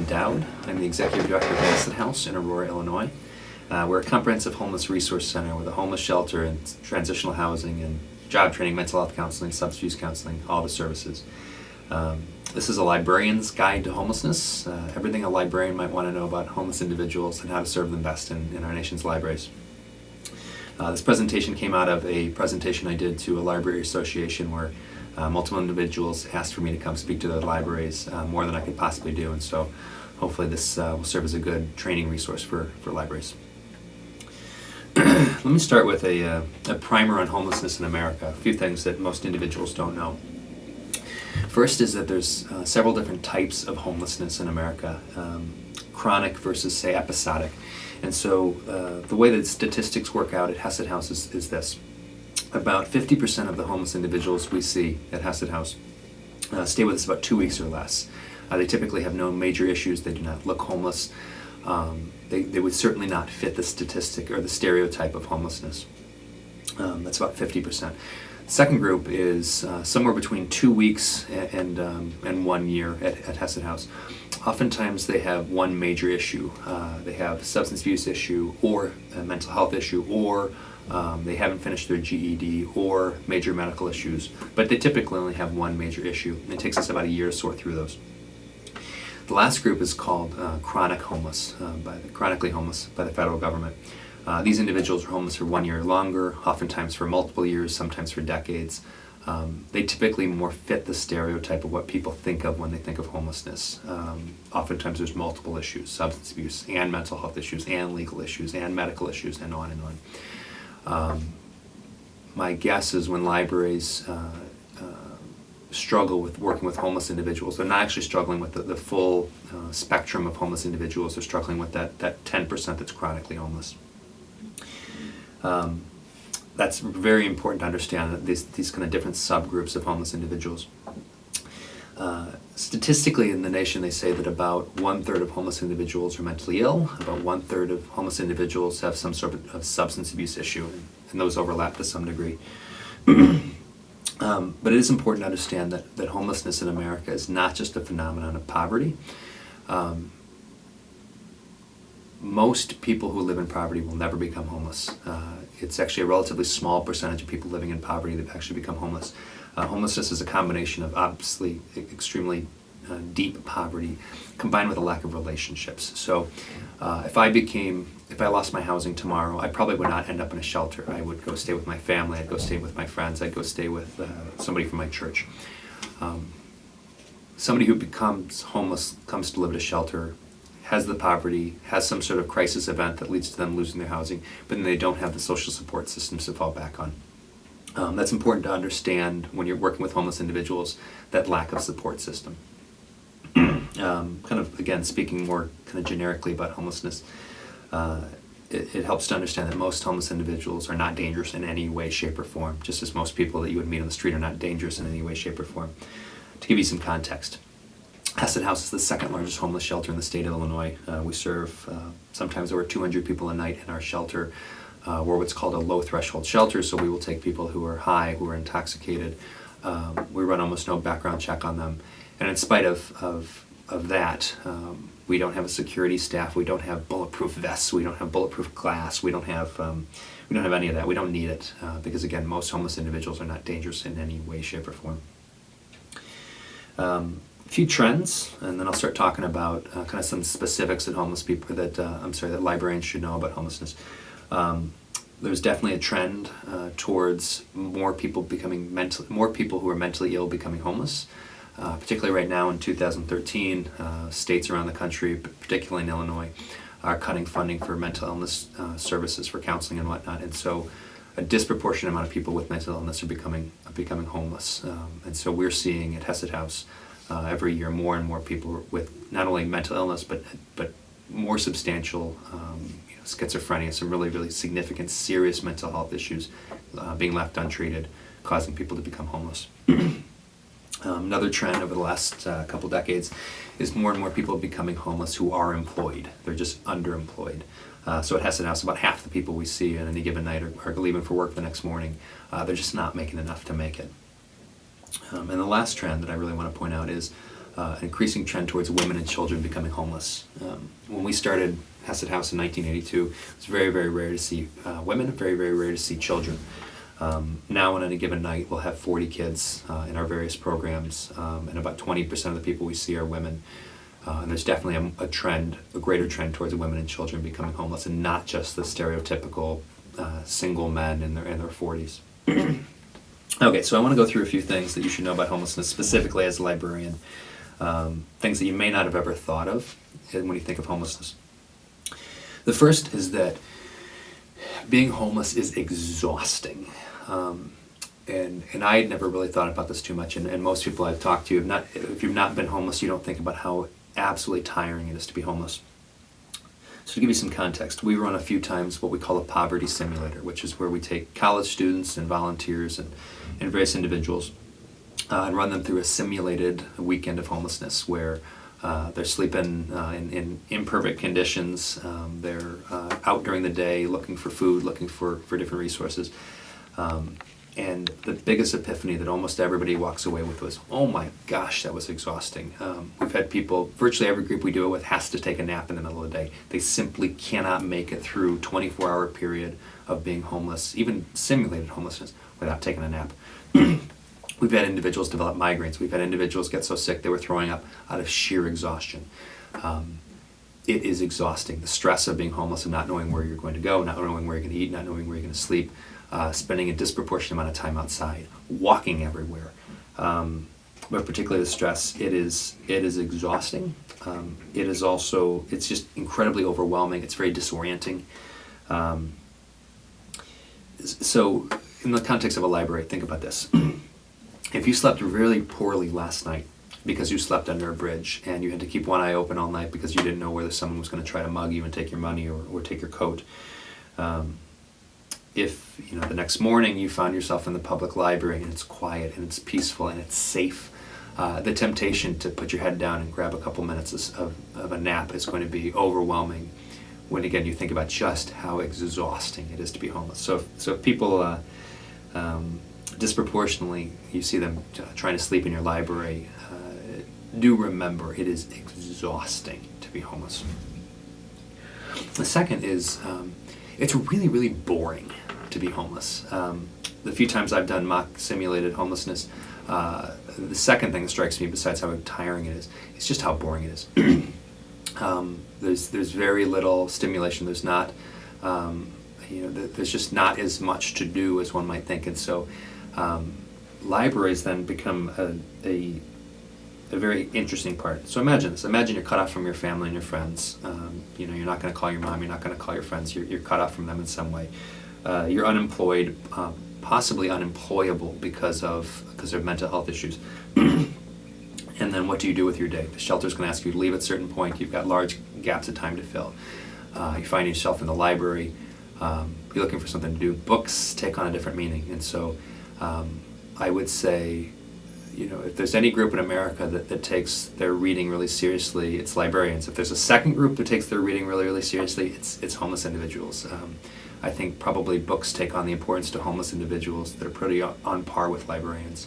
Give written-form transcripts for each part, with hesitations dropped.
Brian Dowd. I'm the Executive Director of Acid House in Aurora, Illinois. We're a comprehensive homeless resource center with a homeless shelter and transitional housing and job training, mental health counseling, substance use counseling, all the services. This is a librarian's guide to homelessness, everything a librarian might want to know about homeless individuals and how to serve them best in our nation's libraries. This presentation came out of a presentation I did to a library association where multiple individuals asked for me to come speak to their libraries, more than I could possibly do, and so hopefully this will serve as a good training resource for libraries. Let me start with a primer on homelessness in America, a few things that most individuals don't know. First is that there's several different types of homelessness in America, chronic versus, say, episodic. And so the way that statistics work out at Hesed House is this. About 50% of the homeless individuals we see at Hesed House stay with us about 2 weeks or less. They typically have no major issues. They do not look homeless. They would certainly not fit the statistic or the stereotype of homelessness. That's about 50%. Second group is somewhere between 2 weeks and 1 year at Hesed House. Oftentimes they have one major issue. They have a substance abuse issue or a mental health issue, or they haven't finished their GED, or major medical issues. But they typically only have one major issue. It takes us about a year to sort through those. The last group is called chronically homeless by the federal government. These individuals are homeless for 1 year or longer, oftentimes for multiple years, sometimes for decades. They typically more fit the stereotype of what people think of when they think of homelessness. Oftentimes there's multiple issues, substance abuse and mental health issues and legal issues and medical issues and on and on. My guess is when libraries struggle with working with homeless individuals, they're not actually struggling with the full spectrum of homeless individuals. They're struggling with that 10% that's chronically homeless. That's very important to understand, that these kind of different subgroups of homeless individuals. Statistically in the nation, they say that about 1/3 of homeless individuals are mentally ill, about 1/3 of homeless individuals have some sort of substance abuse issue, and those overlap to some degree. But it is important to understand that homelessness in America is not just a phenomenon of poverty. Most people who live in poverty will never become homeless. It's actually a relatively small percentage of people living in poverty that actually become homeless. Homelessness is a combination of obviously extremely deep poverty combined with a lack of relationships. So if I lost my housing tomorrow, I probably would not end up in a shelter. I would go stay with my family, I'd go stay with my friends, I'd go stay with somebody from my church. Somebody who becomes homeless, comes to live at a shelter, has the poverty, has some sort of crisis event that leads to them losing their housing, but then they don't have the social support systems to fall back on. That's important to understand when you're working with homeless individuals, that lack of support system. Kind of, again, speaking more kind of generically about homelessness, it helps to understand that most homeless individuals are not dangerous in any way, shape, or form, just as most people that you would meet on the street are not dangerous in any way, shape, or form. To give you some context, Hesed House is the second largest homeless shelter in the state of Illinois. We serve sometimes over 200 people a night in our shelter. We're what's called a low threshold shelter, so we will take people who are high, who are intoxicated. We run almost no background check on them. And in spite of that, we don't have a security staff, we don't have bulletproof vests, we don't have bulletproof glass, we don't have any of that. We don't need it because, again, most homeless individuals are not dangerous in any way, shape, or form. A few trends, and then I'll start talking about kind of some specifics that that librarians should know about homelessness. There's definitely a trend towards more people who are mentally ill becoming homeless. Particularly right now in 2013, states around the country, particularly in Illinois, are cutting funding for mental illness services, for counseling and whatnot, and so a disproportionate amount of people with mental illness are becoming homeless. And so we're seeing at Hesed House every year more and more people with not only mental illness but more substantial schizophrenia, some really, really significant, serious mental health issues being left untreated, causing people to become homeless. Another trend over the last couple decades is more and more people becoming homeless who are employed. They're just underemployed. So at Hesed House, about half the people we see on any given night are leaving for work the next morning. They're just not making enough to make it. And the last trend that I really want to point out is increasing trend towards women and children becoming homeless. When we started Hesed House in 1982, it's very, very rare to see women, very, very rare to see children. Now on any given night, we'll have 40 kids in our various programs, and about 20% of the people we see are women. And there's definitely a greater trend towards women and children becoming homeless, and not just the stereotypical single men in their 40s. Okay, so I want to go through a few things that you should know about homelessness, specifically as a librarian. Things that you may not have ever thought of when you think of homelessness. The first is that being homeless is exhausting. And I had never really thought about this too much, and most people I've talked to, if you've not been homeless, you don't think about how absolutely tiring it is to be homeless. So to give you some context, we run a few times what we call a poverty simulator, which is where we take college students and volunteers and various individuals and run them through a simulated weekend of homelessness where they're sleeping in imperfect conditions. They're out during the day looking for food, looking for different resources. And the biggest epiphany that almost everybody walks away with was, oh my gosh, that was exhausting. We've had people, virtually every group we do it with has to take a nap in the middle of the day. They simply cannot make it through 24-hour period of being homeless, even simulated homelessness, without taking a nap. We've had individuals develop migraines. We've had individuals get so sick they were throwing up out of sheer exhaustion. It is exhausting. The stress of being homeless and not knowing where you're going to go, not knowing where you're going to eat, not knowing where you're going to sleep, spending a disproportionate amount of time outside, walking everywhere. But particularly the stress, it is exhausting. It is also, it's just incredibly overwhelming. It's very disorienting. So in the context of a library, think about this. If you slept really poorly last night because you slept under a bridge and you had to keep one eye open all night because you didn't know whether someone was going to try to mug you and take your money or take your coat, if the next morning you found yourself in the public library and it's quiet and it's peaceful and it's safe, the temptation to put your head down and grab a couple minutes of a nap is going to be overwhelming when, again, you think about just how exhausting it is to be homeless. So if people disproportionately, you see them trying to sleep in your library, do remember it is exhausting to be homeless. The second is it's really, really boring to be homeless. The few times I've done mock simulated homelessness, the second thing that strikes me, besides how tiring it is just how boring it is. There's very little stimulation. There's not, there's just not as much to do as one might think, and so libraries then become a very interesting part. So imagine this. Imagine you're cut off from your family and your friends. You're not going to call your mom. You're not going to call your friends. You're cut off from them in some way. You're unemployed, possibly unemployable because of mental health issues. And then what do you do with your day? The shelter's going to ask you to leave at a certain point. You've got large gaps of time to fill. You find yourself in the library. You're looking for something to do. Books take on a different meaning. And so I would say, if there's any group in America that takes their reading really seriously, it's librarians. If there's a second group that takes their reading really, really seriously, it's homeless individuals. I think probably books take on the importance to homeless individuals that are pretty on par with librarians.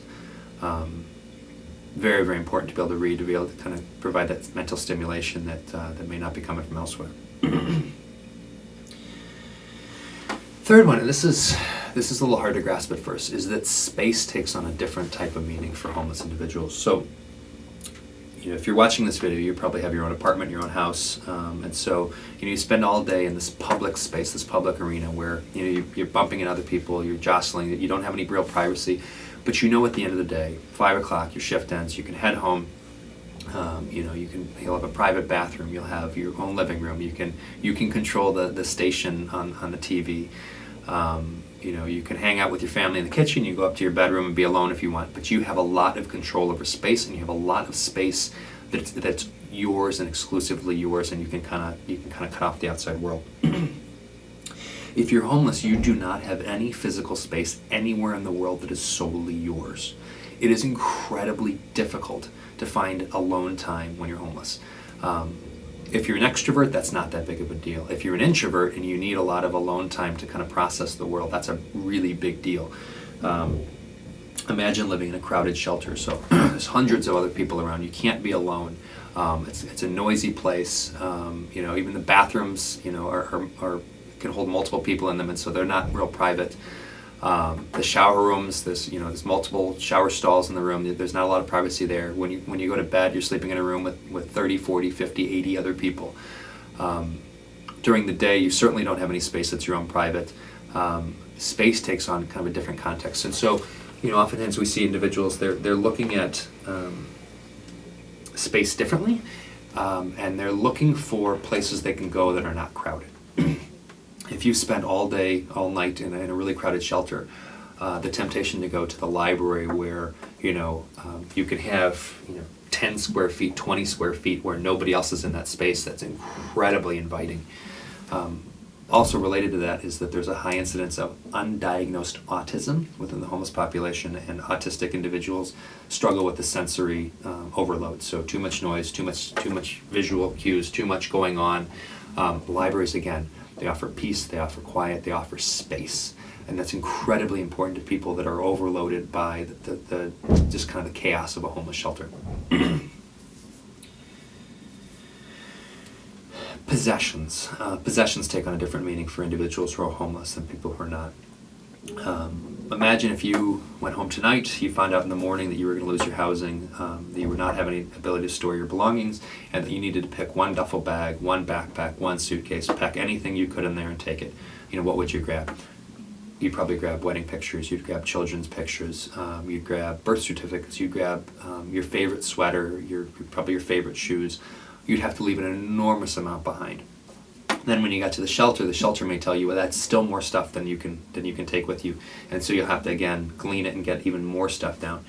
Very, very important to be able to read, to be able to kind of provide that mental stimulation that may not be coming from elsewhere. Third one, and this is a little hard to grasp at first, is that space takes on a different type of meaning for homeless individuals. So, if you're watching this video, you probably have your own apartment, your own house, and so you spend all day in this public space, this public arena where you're bumping into other people, you're jostling, you don't have any real privacy, but at the end of the day, 5 o'clock, your shift ends, you can head home. You'll have a private bathroom, you'll have your own living room, you can control the station on the TV. You can hang out with your family in the kitchen, you go up to your bedroom and be alone if you want, but you have a lot of control over space, and you have a lot of space that's yours and exclusively yours, and you can kind of cut off the outside world. If you're homeless, you do not have any physical space anywhere in the world that is solely yours. It is incredibly difficult to find alone time when you're homeless. If you're an extrovert, that's not that big of a deal. If you're an introvert and you need a lot of alone time to kind of process the world, that's a really big deal. Imagine living in a crowded shelter. So there's hundreds of other people around. You can't be alone. It's a noisy place. Even the bathrooms, are can hold multiple people in them, and so they're not real private. The shower rooms, there's multiple shower stalls in the room. There's not a lot of privacy there. When you go to bed, you're sleeping in a room with 30, 40, 50, 80 other people. During the day, you certainly don't have any space that's your own private. Space takes on kind of a different context, and so oftentimes we see individuals they're looking at space differently, and they're looking for places they can go that are not crowded. If you spend all day, all night in a really crowded shelter, the temptation to go to the library where you can have 10 square feet, 20 square feet where nobody else is in that space, that's incredibly inviting. Also related to that is that there's a high incidence of undiagnosed autism within the homeless population, and autistic individuals struggle with the sensory overload. So too much noise, too much visual cues, too much going on. Libraries, again, they offer peace, they offer quiet, they offer space, and that's incredibly important to people that are overloaded by the just kind of the chaos of a homeless shelter. Possessions. Possessions take on a different meaning for individuals who are homeless than people who are not. Imagine if you went home tonight, you found out in the morning that you were going to lose your housing, that you would not have any ability to store your belongings, and that you needed to pick one duffel bag, one backpack, one suitcase, pack anything you could in there and take it. What would you grab? You'd probably grab wedding pictures, you'd grab children's pictures, you'd grab birth certificates, you'd grab your favorite sweater, probably your favorite shoes. You'd have to leave an enormous amount behind. Then when you got to the shelter may tell you, well, that's still more stuff than you can take with you, and so you'll have to again glean it and get even more stuff down.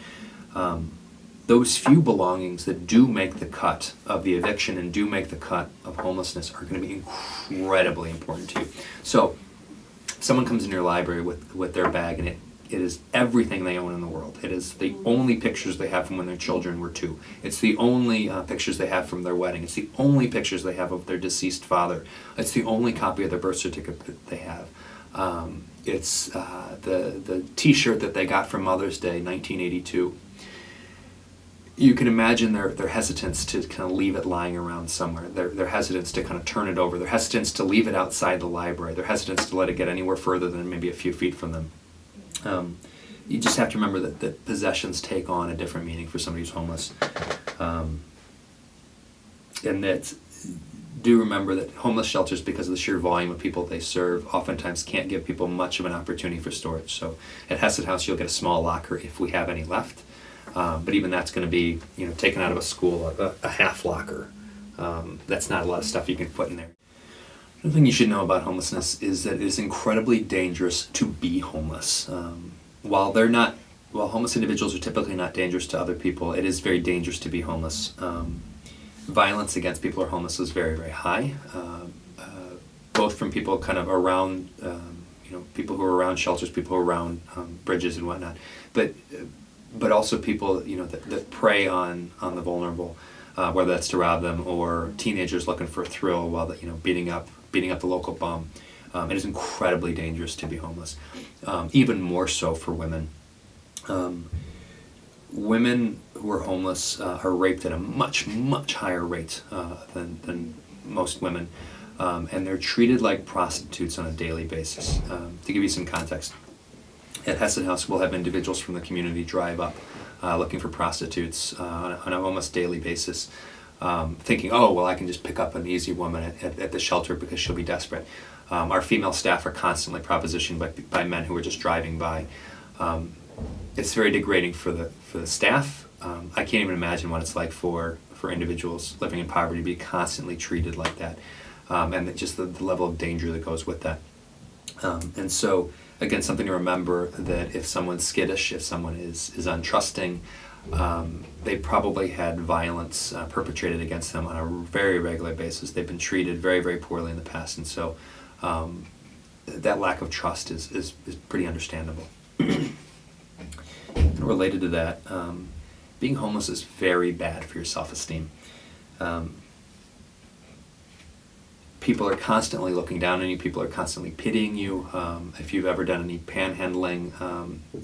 Those few belongings that do make the cut of the eviction and do make the cut of homelessness are going to be incredibly important to you. So, someone comes in your library with their bag, and it is everything they own in the world. It is the only pictures they have from when their children were 2. It's the only pictures they have from their wedding. It's the only pictures they have of their deceased father. It's the only copy of their birth certificate that they have. It's the T-shirt that they got for Mother's Day, 1982. You can imagine their hesitance to kind of leave it lying around somewhere. Their hesitance to kind of turn it over. Their hesitance to leave it outside the library. Their hesitance to let it get anywhere further than maybe a few feet from them. You just have to remember that possessions take on a different meaning for somebody who's homeless. And that do remember that homeless shelters, because of the sheer volume of people they serve, oftentimes can't give people much of an opportunity for storage. So at Hesed House, you'll get a small locker if we have any left. But even that's going to be taken out of a school, a half locker. That's not a lot of stuff you can put in there. Another thing you should know about homelessness is that it is incredibly dangerous to be homeless. While homeless individuals are typically not dangerous to other people, it is very dangerous to be homeless. Violence against people who are homeless is very, very high, both from people kind of around, people who are around shelters, people who are around bridges and whatnot, but also people that prey on the vulnerable, whether that's to rob them or teenagers looking for a thrill while beating up the local bum. It is incredibly dangerous to be homeless, even more so for women. Women who are homeless are raped at a much, much higher rate than most women, and they're treated like prostitutes on a daily basis. To give you some context, at Hesed House, we'll have individuals from the community drive up looking for prostitutes on an almost daily basis. Thinking, oh, well, I can just pick up an easy woman at the shelter because she'll be desperate. Our female staff are constantly propositioned by men who are just driving by. It's very degrading for the staff. I can't even imagine what it's like for individuals living in poverty to be constantly treated like that, and just the level of danger that goes with that. And so, again, something to remember, that if someone's skittish, if someone is untrusting, they probably had violence perpetrated against them on a very regular basis. They've been treated very, very poorly in the past, and so that lack of trust is pretty understandable. And related to that, being homeless is very bad for your self-esteem. people are constantly looking down on you, people are constantly pitying you. If you've ever done any panhandling,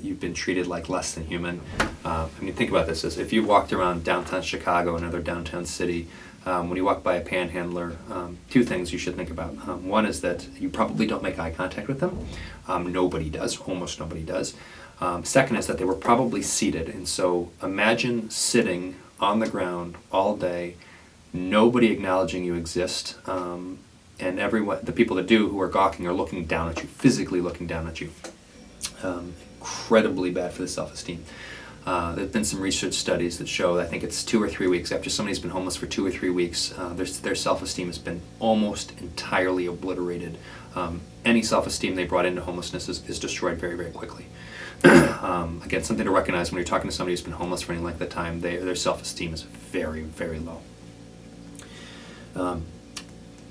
you've been treated like less than human. I mean, think about this, as if you walked around downtown Chicago, another downtown city, when you walk by a panhandler, two things you should think about. One is that you probably don't make eye contact with them. Nobody does, almost nobody does. Second is that they were probably seated, and so imagine sitting on the ground all day, nobody acknowledging you exist, and everyone, the people that do who are gawking, are looking down at you, physically looking down at you. Incredibly bad for the self-esteem. There have been some research studies that show, I think it's 2 or 3 weeks, after somebody's been homeless for 2 or 3 weeks, their self-esteem has been almost entirely obliterated. Any self-esteem they brought into homelessness is destroyed very, very quickly. Again, something to recognize when you're talking to somebody who's been homeless for any length of time, their self-esteem is very, very low.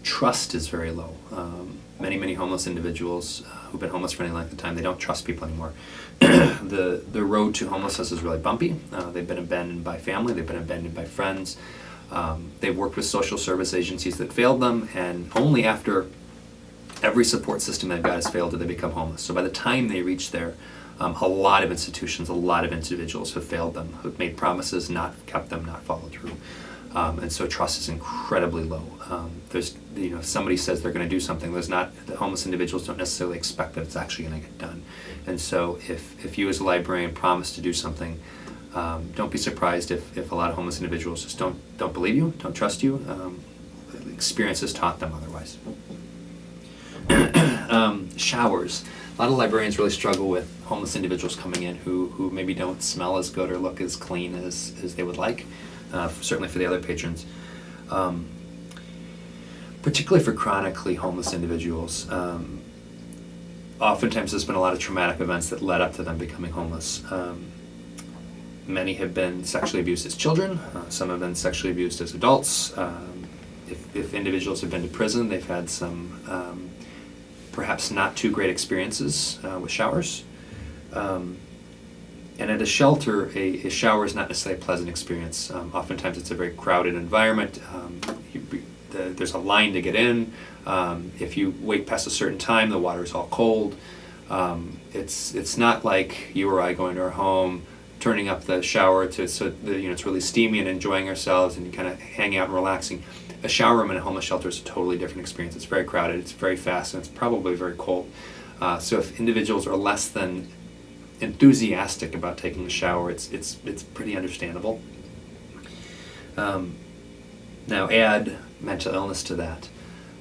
Trust is very low. Many homeless individuals who've been homeless for any length of time, they don't trust people anymore. The road to homelessness is really bumpy. They've been abandoned by family, they've been abandoned by friends. They've worked with social service agencies that failed them, and only after every support system they've got has failed do they become homeless. So by the time they reach there, a lot of institutions, a lot of individuals have failed them, have made promises, not kept them, not followed through. And so trust is incredibly low. There's, if somebody says they're going to do something, the homeless individuals don't necessarily expect that it's actually going to get done. And so if you as a librarian promise to do something, don't be surprised if a lot of homeless individuals just don't believe you, don't trust you. Experience has taught them otherwise. Showers. A lot of librarians really struggle with homeless individuals coming in who maybe don't smell as good or look as clean as they would like. Certainly for the other patrons. Particularly for chronically homeless individuals. Oftentimes there's been a lot of traumatic events that led up to them becoming homeless. Many have been sexually abused as children, some have been sexually abused as adults. If individuals have been to prison, they've had some perhaps not too great experiences with showers. And at a shelter, a shower is not necessarily a pleasant experience. Oftentimes it's a very crowded environment. There's a line to get in. If you wait past a certain time, the water is all cold. It's not like you or I going to our home, turning up the shower so it's really steamy and enjoying ourselves and kind of hanging out and relaxing. A shower room in a homeless shelter is a totally different experience. It's very crowded, it's very fast, and it's probably very cold. So if individuals are less than enthusiastic about taking a shower, it's pretty understandable. Now add mental illness to that,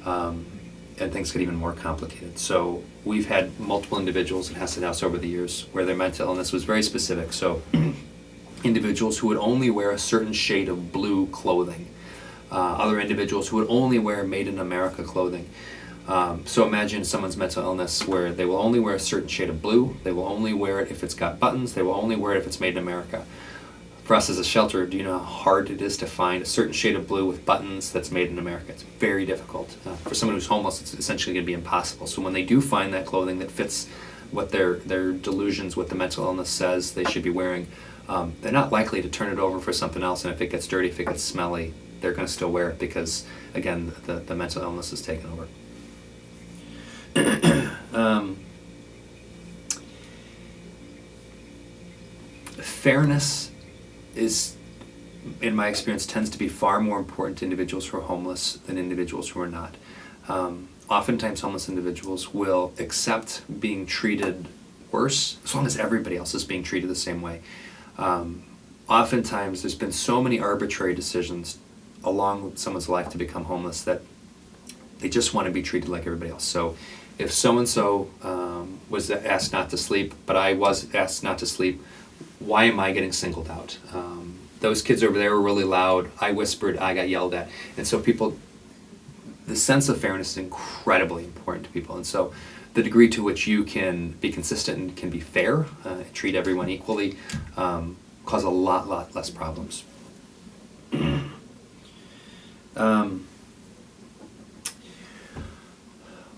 and things get even more complicated. So we've had multiple individuals in Hesed House over the years where their mental illness was very specific. So individuals who would only wear a certain shade of blue clothing, other individuals who would only wear Made in America clothing. So imagine someone's mental illness where they will only wear a certain shade of blue, they will only wear it if it's got buttons, they will only wear it if it's made in America. For us as a shelter, do you know how hard it is to find a certain shade of blue with buttons that's made in America? It's very difficult. For someone who's homeless, it's essentially going to be impossible. So when they do find that clothing that fits what their delusions, what the mental illness says they should be wearing, they're not likely to turn it over for something else, and if it gets dirty, if it gets smelly, they're going to still wear it because, again, the mental illness has taken over. Fairness is, in my experience, tends to be far more important to individuals who are homeless than individuals who are not. Oftentimes homeless individuals will accept being treated worse as long as everybody else is being treated the same way. Oftentimes there's been so many arbitrary decisions along with someone's life to become homeless that they just want to be treated like everybody else. So if so-and-so was asked not to sleep, but I was asked not to sleep, why am I getting singled out? Those kids over there were really loud, I whispered, I got yelled at. And so the sense of fairness is incredibly important to people. And so the degree to which you can be consistent and can be fair, treat everyone equally, cause a lot less problems.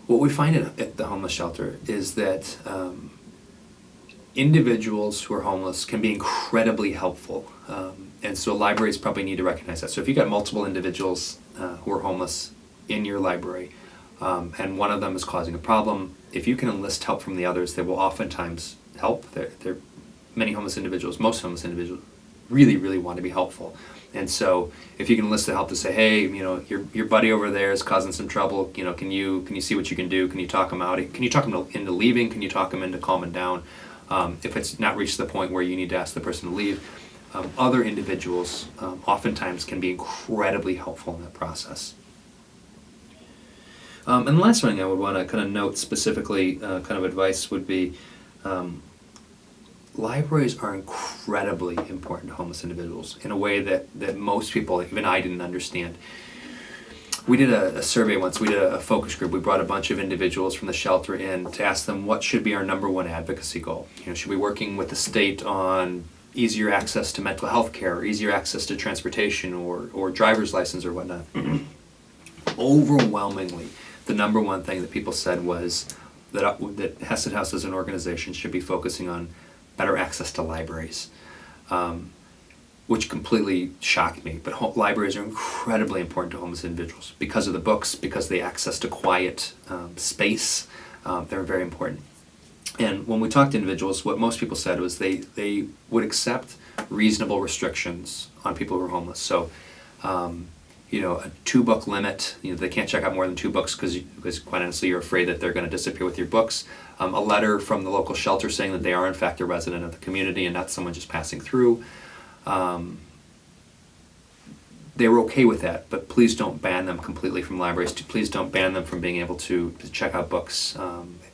What we find at the homeless shelter is that individuals who are homeless can be incredibly helpful, and so libraries probably need to recognize that. So if you've got multiple individuals who are homeless in your library, and one of them is causing a problem, if you can enlist help from the others, they will oftentimes help. Many homeless individuals, most homeless individuals, really, really want to be helpful. And so if you can enlist the help to say, hey, your buddy over there is causing some trouble, can you see what you can do? Can you talk him out? Can you talk him into leaving? Can you talk him into calming down? If it's not reached the point where you need to ask the person to leave, other individuals oftentimes can be incredibly helpful in that process. And the last thing I would want to kind of note specifically, kind of advice would be, libraries are incredibly important to homeless individuals in a way that most people, even I, didn't understand. We did a survey once, we did a focus group. We brought a bunch of individuals from the shelter in to ask them what should be our number one advocacy goal. Should we be working with the state on easier access to mental health care, or easier access to transportation, or driver's license or whatnot? Overwhelmingly, the number one thing that people said was that Hesed House as an organization should be focusing on better access to libraries, which completely shocked me. But libraries are incredibly important to homeless individuals because of the books, because they access to quiet space. They're very important. And when we talked to individuals, what most people said was they would accept reasonable restrictions on people who are homeless. So, a 2-book limit. They can't check out more than 2 books because quite honestly, you're afraid that they're going to disappear with your books. A letter from the local shelter saying that they are in fact a resident of the community and not someone just passing through. They were okay with that, but please don't ban them completely from libraries. Please don't ban them from being able to check out books.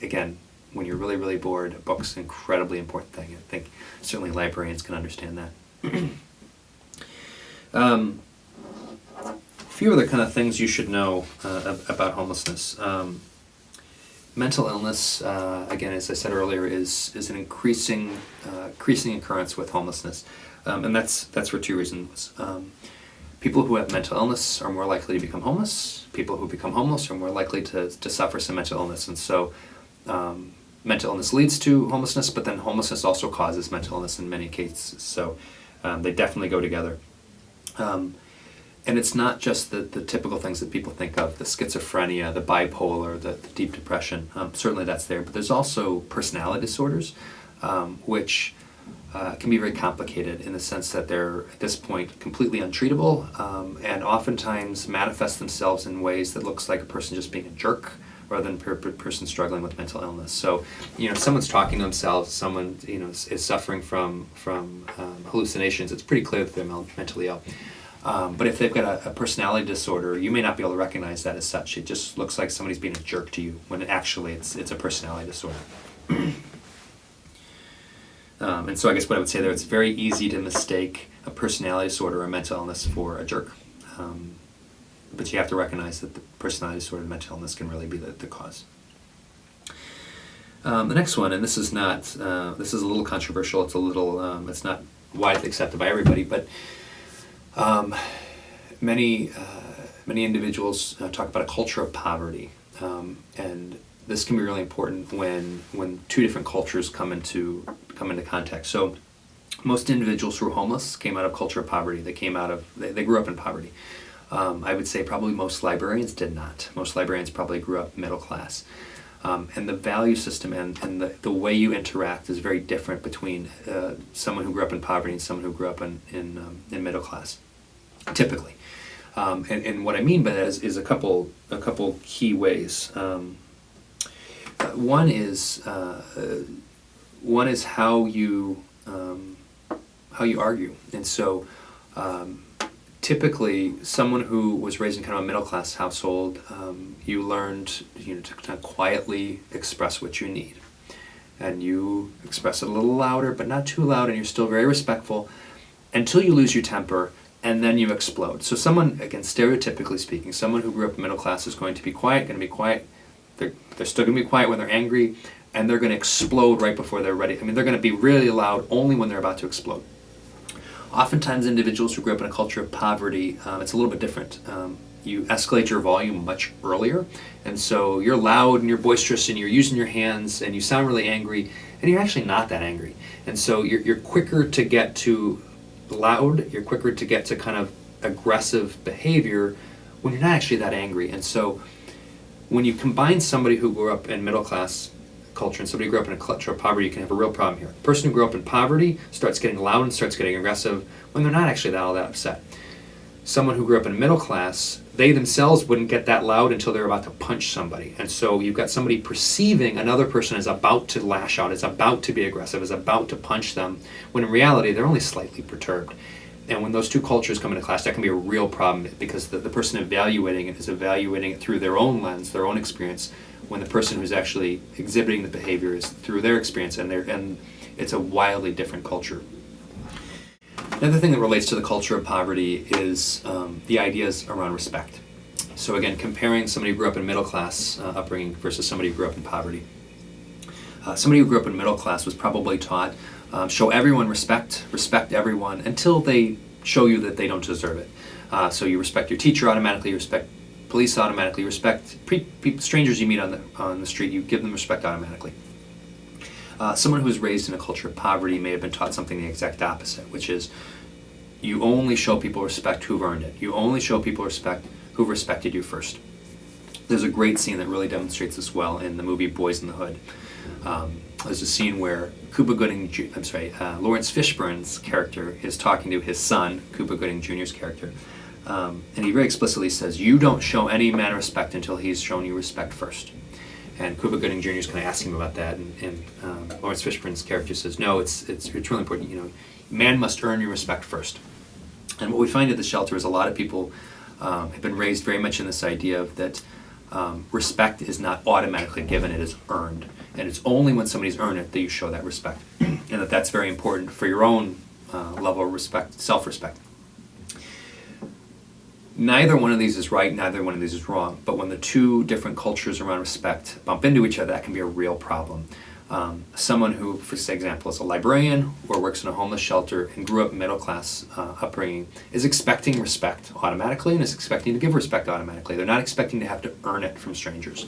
Again, when you're really, really bored, a book's an incredibly important thing. I think certainly librarians can understand that. A few other kind of things you should know about homelessness. Mental illness, again, as I said earlier, is an increasing occurrence with homelessness, and that's for 2 reasons. People who have mental illness are more likely to become homeless. People who become homeless are more likely to suffer some mental illness, and so mental illness leads to homelessness, but then homelessness also causes mental illness in many cases. So they definitely go together. And it's not just the typical things that people think of, the schizophrenia, the bipolar, the deep depression. Certainly that's there, but there's also personality disorders, which can be very complicated in the sense that they're, at this point, completely untreatable, and oftentimes manifest themselves in ways that looks like a person just being a jerk rather than a person struggling with mental illness. So, if someone's talking to themselves, someone is suffering from hallucinations, it's pretty clear that they're mentally ill. But if they've got a personality disorder, you may not be able to recognize that as such. It just looks like somebody's being a jerk to you, when actually it's a personality disorder. And so I guess what I would say there, it's very easy to mistake a personality disorder or mental illness for a jerk. But you have to recognize that the personality disorder and mental illness can really be the cause. The next one, and this is a little controversial. It's not widely accepted by everybody, but many individuals talk about a culture of poverty, and this can be really important when 2 different cultures come into contact. So most individuals who are homeless came out of culture of poverty. They grew up in poverty. I would say probably most librarians did not. Most librarians probably grew up middle class. And the value system and the way you interact is very different between someone who grew up in poverty and someone who grew up in middle class, typically. And what I mean by that is a couple key ways. One is how you argue, and so typically someone who was raised in kind of a middle class household, you learned to kind of quietly express what you need, and you express it a little louder, but not too loud, and you're still very respectful until you lose your temper, and then you explode. So someone, again, stereotypically speaking, someone who grew up in middle class is going to be quiet. They're still going to be quiet when they're angry, and they're going to explode right before they're ready. They're going to be really loud only when they're about to explode. Oftentimes individuals who grew up in a culture of poverty, it's a little bit different. You escalate your volume much earlier, and so you're loud and you're boisterous and you're using your hands and you sound really angry, and you're actually not that angry. And so you're quicker to get to loud, you're quicker to get to kind of aggressive behavior when you're not actually that angry. And so when you combine somebody who grew up in middle class culture and somebody who grew up in a culture of poverty, you can have a real problem here. The person who grew up in poverty starts getting loud and starts getting aggressive when they're not actually all that upset. Someone who grew up in middle class, they themselves wouldn't get that loud until they're about to punch somebody. And so you've got somebody perceiving another person is about to lash out, is about to be aggressive, is about to punch them, when in reality they're only slightly perturbed. And when those two cultures come into clash, that can be a real problem, because the person evaluating it is evaluating it through their own lens, their own experience, when the person who's actually exhibiting the behavior is through their experience, and it's a wildly different culture. Another thing that relates to the culture of poverty is the ideas around respect. So again, comparing somebody who grew up in middle class upbringing versus somebody who grew up in poverty. Somebody who grew up in middle class was probably taught, show everyone respect everyone until they show you that they don't deserve it. So you respect your teacher automatically, you respect police automatically, you respect strangers you meet on the street, you give them respect automatically. Someone who was raised in a culture of poverty may have been taught something the exact opposite, which is you only show people respect who've earned it. You only show people respect who've respected you first. There's a great scene that really demonstrates this well in the movie Boys in the Hood. There's a scene where Lawrence Fishburne's character is talking to his son, Cuba Gooding Jr.'s character, and he very explicitly says, "You don't show any man respect until he's shown you respect first." And Cuba Gooding Jr. is kind of asking him about that, and Lawrence Fishburne's character says, "No, it's really important. You know, man must earn your respect first." And what we find at the shelter is a lot of people have been raised very much in this idea of that respect is not automatically given; it is earned, and it's only when somebody's earned it that you show that respect, and that's very important for your own level of respect, self-respect. Neither one of these is right, neither one of these is wrong, but when the two different cultures around respect bump into each other, that can be a real problem. Someone who, for example, is a librarian or works in a homeless shelter and grew up middle class upbringing is expecting respect automatically and is expecting to give respect automatically. They're not expecting to have to earn it from strangers.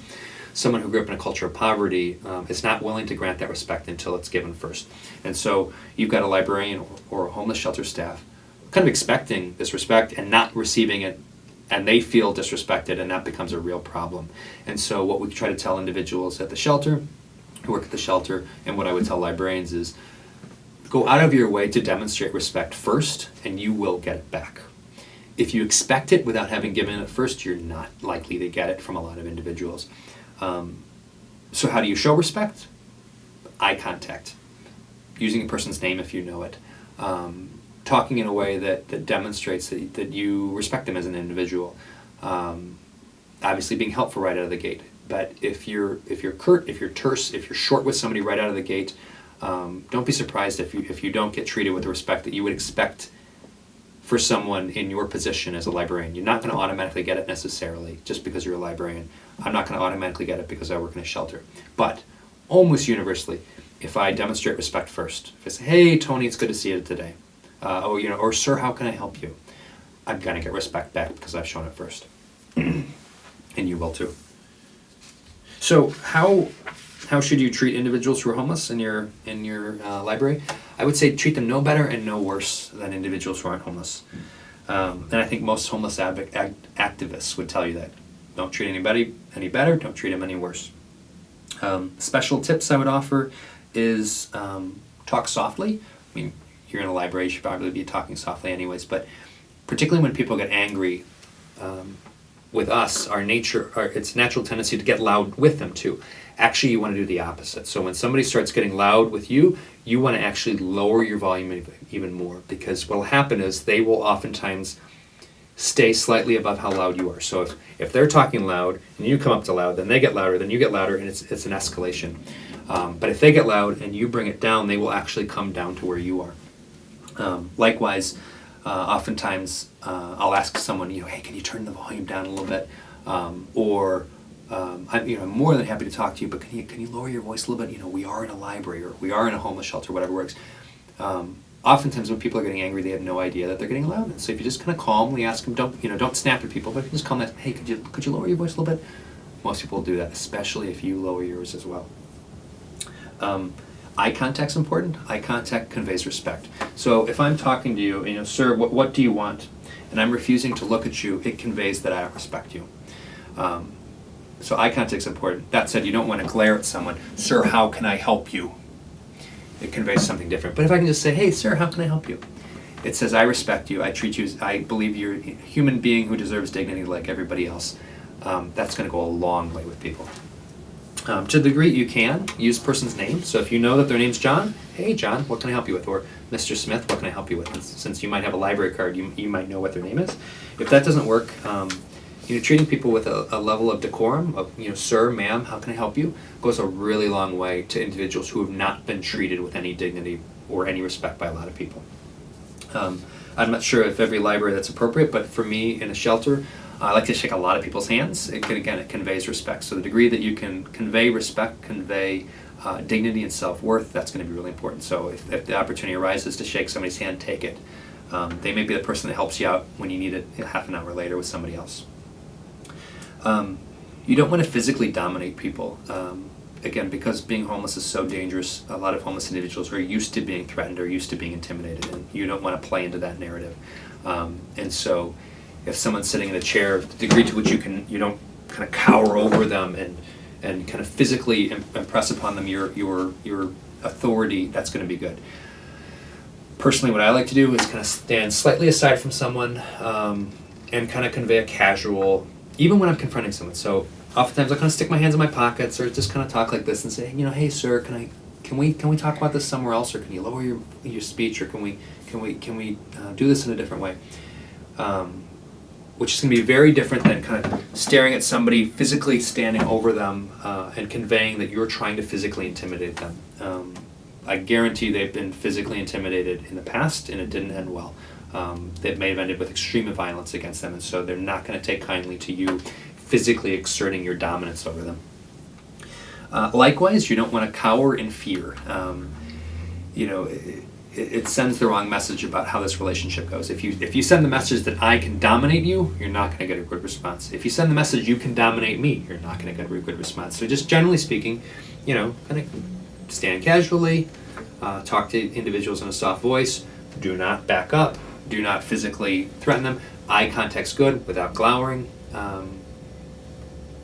Someone who grew up in a culture of poverty is not willing to grant that respect until it's given first. And so you've got a librarian or a homeless shelter staff kind of expecting this respect and not receiving it, and they feel disrespected, and that becomes a real problem. And so what we try to tell individuals at the shelter, who work at the shelter, and what I would tell librarians is, go out of your way to demonstrate respect first, and you will get it back. If you expect it without having given it first, you're not likely to get it from a lot of individuals. So how do you show respect? Eye contact. Using a person's name if you know it. Talking in a way that demonstrates that you respect them as an individual. Obviously being helpful right out of the gate. But if you're curt, if you're terse, if you're short with somebody right out of the gate, don't be surprised if you don't get treated with the respect that you would expect for someone in your position as a librarian. You're not going to automatically get it necessarily just because you're a librarian. I'm not going to automatically get it because I work in a shelter. But almost universally, if I demonstrate respect first, if I say, "Hey, Tony, it's good to see you today," or "Sir, how can I help you?" I'm going to get respect back because I've shown it first. And you will too. So how should you treat individuals who are homeless in your library? I would say treat them no better and no worse than individuals who aren't homeless. And I think most homeless activists would tell you that. Don't treat anybody any better, don't treat them any worse. Special tips I would offer is talk softly. I mean, you're in a library, you should probably be talking softly anyways, but particularly when people get angry with us, it's natural tendency to get loud with them too. Actually, you want to do the opposite. So when somebody starts getting loud with you, you want to actually lower your volume even more, because what will happen is they will oftentimes stay slightly above how loud you are. So if they're talking loud and you come up to loud, then they get louder, then you get louder, and it's an escalation. But if they get loud and you bring it down, they will actually come down to where you are. Likewise, oftentimes I'll ask someone, "Hey, can you turn the volume down a little bit?" I'm more than happy to talk to you, but can you lower your voice a little bit? We are in a library, or we are in a homeless shelter, whatever works. Oftentimes when people are getting angry, they have no idea that they're getting loud. And so if you just kind of calmly ask them, don't snap at people, but if you just calmly ask, "Hey, could you lower your voice a little bit?" Most people will do that, especially if you lower yours as well. Eye contact's important. Eye contact conveys respect. So if I'm talking to you, "Sir, what do you want?" and I'm refusing to look at you, it conveys that I don't respect you. So eye contact's important. That said, you don't want to glare at someone, "Sir, how can I help you?" It conveys something different. But if I can just say, "Hey, sir, how can I help you?" It says, "I respect you. I treat you as, I believe you're a human being who deserves dignity like everybody else." That's going to go a long way with people. To the degree you can, use person's name. So if you know that their name's John, "Hey, John, what can I help you with?" Or "Mr. Smith, what can I help you with?" And since you might have a library card, you might know what their name is. If that doesn't work, treating people with a level of decorum, of, "Sir, ma'am, how can I help you?" goes a really long way to individuals who have not been treated with any dignity or any respect by a lot of people. I'm not sure if every library that's appropriate, but for me in a shelter, I like to shake a lot of people's hands. It conveys respect. So the degree that you can convey respect, convey dignity and self-worth, that's going to be really important. So if the opportunity arises to shake somebody's hand, take it. They may be the person that helps you out when you need it half an hour later with somebody else. You don't want to physically dominate people. Again, because being homeless is so dangerous, a lot of homeless individuals are used to being threatened or used to being intimidated, and you don't want to play into that narrative. And so if someone's sitting in a chair, the degree to which you don't kind of cower over them and kind of physically impress upon them your authority, that's going to be good. Personally, what I like to do is kind of stand slightly aside from someone and kind of convey a casual, even when I'm confronting someone. So oftentimes I'll kind of stick my hands in my pockets or just kind of talk like this and say, "Hey, sir, can we talk about this somewhere else, or can you lower your speech, or can we do this in a different way?" Which is going to be very different than kind of staring at somebody, physically standing over them, and conveying that you're trying to physically intimidate them. I guarantee they've been physically intimidated in the past, and it didn't end well. They may have ended with extreme violence against them, and so they're not going to take kindly to you physically exerting your dominance over them. Likewise, you don't want to cower in fear. It sends the wrong message about how this relationship goes. If you send the message that I can dominate you, you're not going to get a good response. If you send the message you can dominate me, you're not going to get a good response. So just generally speaking, kind of stand casually, talk to individuals in a soft voice, do not back up, do not physically threaten them. Eye contact's good without glowering.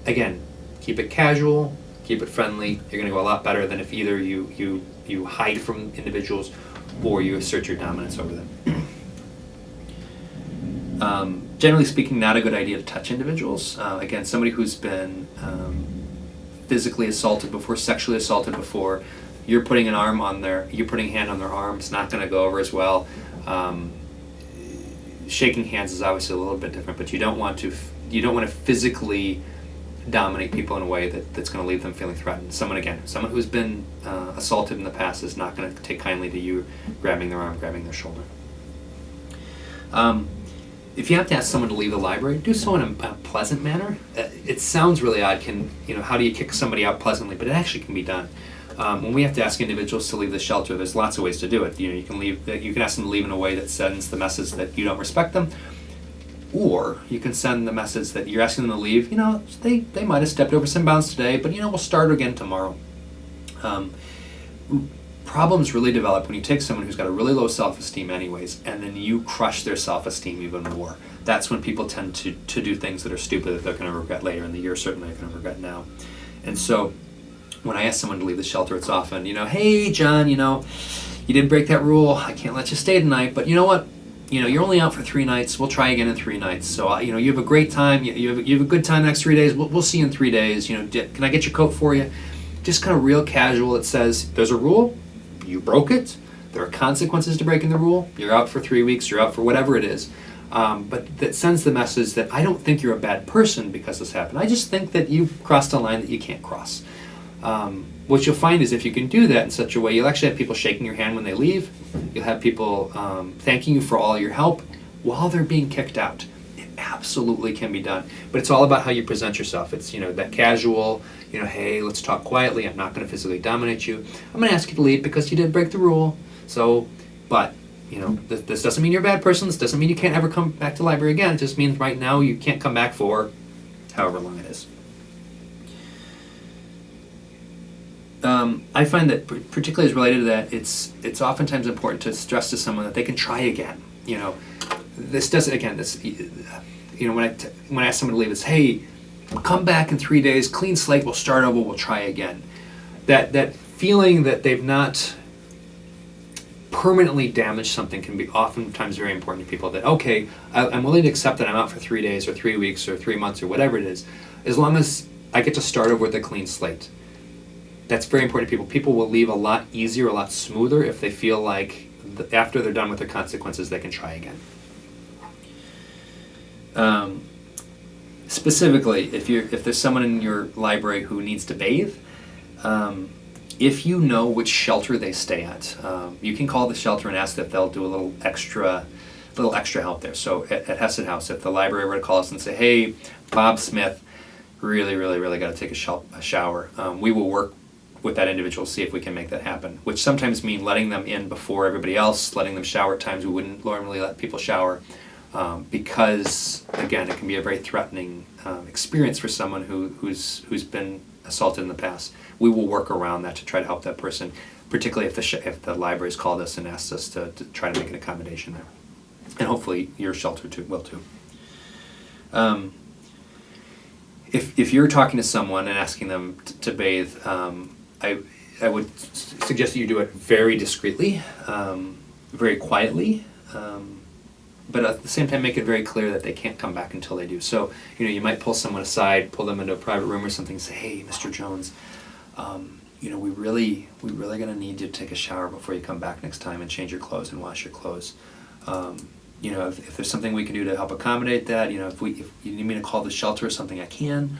Again, keep it casual, keep it friendly. You're going to go a lot better than if either you hide from individuals or you assert your dominance over them. Generally speaking, not a good idea to touch individuals. Again, somebody who's been physically assaulted before, sexually assaulted before, you're putting a hand on their arm, it's not going to go over as well. Shaking hands is obviously a little bit different, but you don't want to physically dominate people in a way that's going to leave them feeling threatened. Someone who's been assaulted in the past is not going to take kindly to you grabbing their arm, grabbing their shoulder. If you have to ask someone to leave the library, do so in a pleasant manner. It sounds really odd. How do you kick somebody out pleasantly? But it actually can be done. When we have to ask individuals to leave the shelter, there's lots of ways to do it. You can ask them to leave in a way that sends the message that you don't respect them. Or you can send the message that you're asking them to leave. They might have stepped over some bounds today, but we'll start again tomorrow. Problems really develop when you take someone who's got a really low self-esteem anyways, and then you crush their self-esteem even more. That's when people tend to do things that are stupid that they're going to regret later in the year, certainly they're going to regret now. And so when I ask someone to leave the shelter, it's often, "Hey, John, you did break that rule. I can't let you stay tonight, but you know what? You're only out for 3 nights. We'll try again in 3 nights. So, you have a great time. You have a good time the next 3 days. We'll see you in 3 days. Can I get your coat for you?" Just kind of real casual. It says, there's a rule. You broke it. There are consequences to breaking the rule. You're out for 3 weeks. You're out for whatever it is. But that sends the message that I don't think you're a bad person because this happened. I just think that you crossed a line that you can't cross. What you'll find is if you can do that in such a way, you'll actually have people shaking your hand when they leave. You'll have people thanking you for all your help while they're being kicked out. It absolutely can be done. But it's all about how you present yourself. It's, that casual, "Hey, let's talk quietly. I'm not going to physically dominate you. I'm going to ask you to leave because you did break the rule. But this doesn't mean you're a bad person. This doesn't mean you can't ever come back to the library again. It just means right now you can't come back for however long it is." I find that particularly as related to that, it's oftentimes important to stress to someone that they can try again. This doesn't, again, when I ask someone to leave, it's, "Hey, come back in 3 days, clean slate, we'll start over, we'll try again. That feeling that they've not permanently damaged something can be oftentimes very important to people. That, okay, I'm willing to accept that I'm out for 3 days or 3 weeks or 3 months or whatever it is, as long as I get to start over with a clean slate. That's very important to people. People will leave a lot easier, a lot smoother if they feel like after they're done with the consequences, they can try again. Specifically, if there's someone in your library who needs to bathe, if you know which shelter they stay at, you can call the shelter and ask if they'll do a little extra help there. So at Hesed House, if the library were to call us and say, "Hey, Bob Smith, really got to take a shower," we will work with that individual to see if we can make that happen, which sometimes means letting them in before everybody else, letting them shower at times we wouldn't normally let people shower, because again, it can be a very threatening experience for someone who's been assaulted in the past. We will work around that to try to help that person, particularly if the library's called us and asked us to try to make an accommodation there, and hopefully your shelter will too. If you're talking to someone and asking them to bathe, I would suggest that you do it very discreetly, very quietly, but at the same time make it very clear that they can't come back until they do. So, you might pull someone aside, pull them into a private room or something, and say, "Hey, Mr. Jones, we really gonna need you to take a shower before you come back next time and change your clothes and wash your clothes. If there's something we can do to help accommodate that, if you need me to call the shelter or something, I can.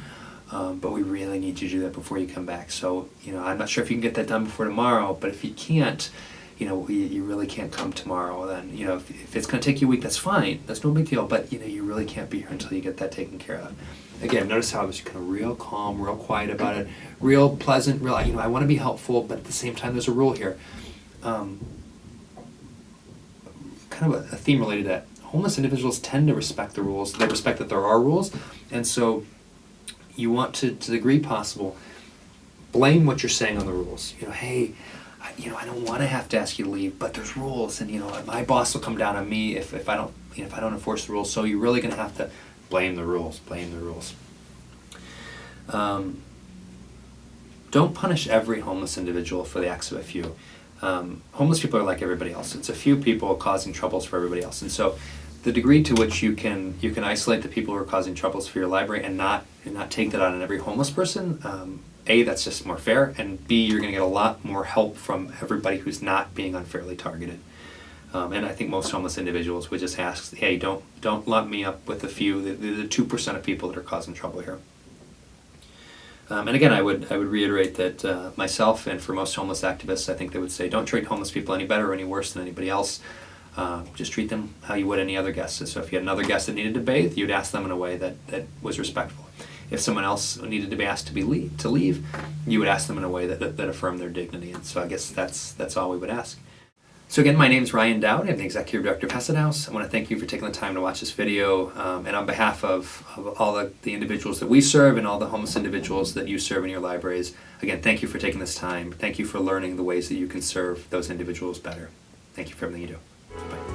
But we really need you to do that before you come back. So, I'm not sure if you can get that done before tomorrow, but if you can't, you really can't come tomorrow. Then, if it's going to take you a week, that's fine. That's no big deal. But, you really can't be here until you get that taken care of." Again, notice how I was kind of real calm, real quiet about it, real pleasant, real, I want to be helpful, but at the same time, there's a rule here. Kind of a theme related to that. Homeless individuals tend to respect the rules. They respect that there are rules. And so you want to the degree possible, blame what you're saying on the rules. Hey, I don't want to have to ask you to leave, but there's rules, and my boss will come down on me if I don't enforce the rules. So you're really going to have to blame the rules. Don't punish every homeless individual for the acts of a few. Homeless people are like everybody else. It's a few people causing troubles for everybody else, and so the degree to which you can isolate the people who are causing troubles for your library and not take that on every homeless person. A, that's just more fair, and B, you're going to get a lot more help from everybody who's not being unfairly targeted. And I think most homeless individuals would just ask, "Hey, don't lump me up with the few, the 2% of people that are causing trouble here." And again, I would reiterate that myself and for most homeless activists, I think they would say, don't treat homeless people any better or any worse than anybody else. Just treat them how you would any other guest. So if you had another guest that needed to bathe, you'd ask them in a way that was respectful. If someone else needed to be asked to leave, you would ask them in a way that affirmed their dignity. And so I guess that's all we would ask. So again, my name is Ryan Dowd. I'm the Executive Director of Hesed House. I want to thank you for taking the time to watch this video. And on behalf of all the individuals that we serve and all the homeless individuals that you serve in your libraries, again, thank you for taking this time. Thank you for learning the ways that you can serve those individuals better. Thank you for everything you do. Bye.